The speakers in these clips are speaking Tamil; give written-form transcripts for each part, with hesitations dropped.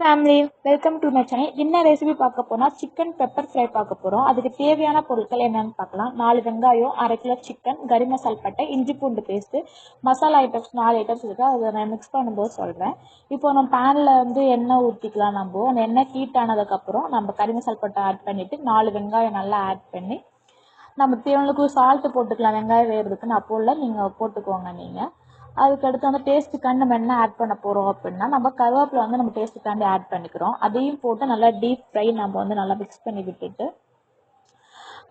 Family welcome to my channel. என்ன ரெசிபி பார்க்க போனால் சிக்கன் பெப்பர் ஃப்ரை பார்க்க போகிறோம். அதுக்கு தேவையான பொருட்கள் என்னென்னு பார்க்கலாம். 4 வெங்காயம், 1/2 கிலோ சிக்கன், கறி மசால் பட்டை, இஞ்சி பூண்டு பேஸ்ட்டு, மசாலா ஐட்டம்ஸ் 4 ஐட்டம்ஸ் இருக்குது. அதை நான் மிக்ஸ் பண்ணும்போது சொல்கிறேன். இப்போ நம்ம பேனில் எண்ணெய் ஊற்றிக்கலாம். அந்த எண்ணெய் ஹீட் ஆனதுக்கப்புறம் நம்ம கறி மசால் பட்டை ஆட் பண்ணிவிட்டு 4 வெங்காயம் நல்லா ஆட் பண்ணி நம்ம தேவைக்கு சால்ட்டு போட்டுக்கலாம். வெங்காயம் வேகிறதுக்குன்னு அப்போ இல்லை, நீங்கள் போட்டுக்கோங்க. நீங்கள் அதுக்கடுத்து டேஸ்ட்டுக்காண்டி நம்ம என்ன ஆட் பண்ண போகிறோம் அப்படின்னா, நம்ம கருவேப்பிலை நம்ம டேஸ்ட்டுக்காண்டி ஆட் பண்ணிக்கிறோம். அதையும் போட்டு நல்லா டீப் ஃப்ரை நம்ம நல்லா மிக்ஸ் பண்ணி விட்டுட்டு,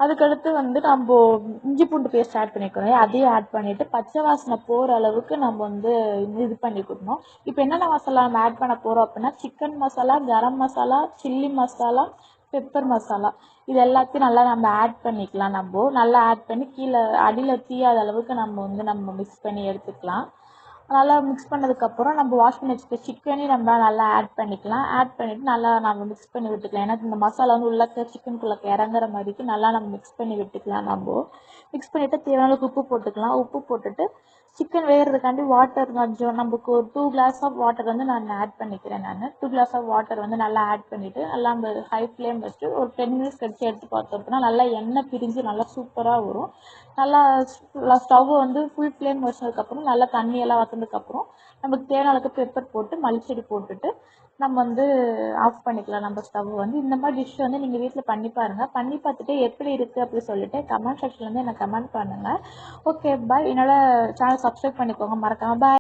அதுக்கடுத்து நம்ம இஞ்சி பூண்டு பேஸ்ட் ஆட் பண்ணிக்கிறோம். அதையும் ஆட் பண்ணிவிட்டு பச்சை வாசனை போகிற அளவுக்கு நம்ம இது பண்ணிக்கணும். இப்போ என்னென்ன மசாலா நம்ம ஆட் பண்ண போகிறோம் அப்படின்னா, chicken masala, garam masala, chilli masala, pepper masala, இது எல்லாத்தையும் நல்லா நம்ம ஆட் பண்ணிக்கலாம். நல்லா ஆட் பண்ணி கீழே அடியில் தீயாத அளவுக்கு நம்ம மிக்ஸ் பண்ணி எடுத்துக்கலாம். நல்லா மிக்ஸ் பண்ணதுக்கப்புறம் நம்ம வாஷ் பண்ணி வச்சுக்க சிக்கனையும் நம்ம நல்லா ஆட் பண்ணிக்கலாம். ஆட் பண்ணிவிட்டு நல்லா நம்ம மிக்ஸ் பண்ணி விட்டுக்கலாம். ஏன்னா இந்த மசாலா உள்ளக்க சிக்கனுக்குள்ளே இறங்குற மாதிரிக்கு நல்லா நம்ம மிக்ஸ் பண்ணி விட்டுக்கலாம். மிக்ஸ் பண்ணிவிட்டு தேவையான உப்பு போட்டுக்கலாம். உப்பு போட்டுட்டு சிக்கன் வேகிறதுக்காண்டி வாட்டர் கொஞ்சம் நமக்கு ஒரு 2 கிளாஸ் ஆஃப் வாட்டர் நான் ஆட் பண்ணிக்கிறேன். 2 கிளாஸ் ஆஃப் வாட்டர் நல்லா ஆட் பண்ணிவிட்டு நல்லா நம்ம ஹை ஃப்ளேம் வச்சுட்டு ஒரு 10 மினிட்ஸ் கழிச்சு எடுத்து பார்த்தோம் அப்படின்னா நல்லா எண்ணெய் பிரிஞ்சு நல்லா சூப்பராக வரும். நல்லா ஸ்டவ் ஃபுல் ஃப்ளேம் வச்சதுக்கப்புறம் நல்லா தண்ணியெல்லாம் வற்றதுக்கப்புறம் நமக்கு தேவையான அளவுக்கு பெப்பர் போட்டு மல்லிச்செடி போட்டுட்டு நம்ம ஆஃப் பண்ணிக்கலாம். நம்ம ஸ்டவ் இந்த மாதிரி டிஷ் நீங்கள் வீட்டில் பண்ணி பாருங்கள். பண்ணி பார்த்துட்டு எப்படி இருக்குது அப்படி சொல்லிட்டு கமெண்ட் செக்ஷன்லேருந்து எனக்கு கமெண்ட் பண்ணுங்கள். Okay bye. என்னோட சேனல் சப்ஸ்கிரைப் பண்ணிக்கோங்க மறக்காமல். பாய்.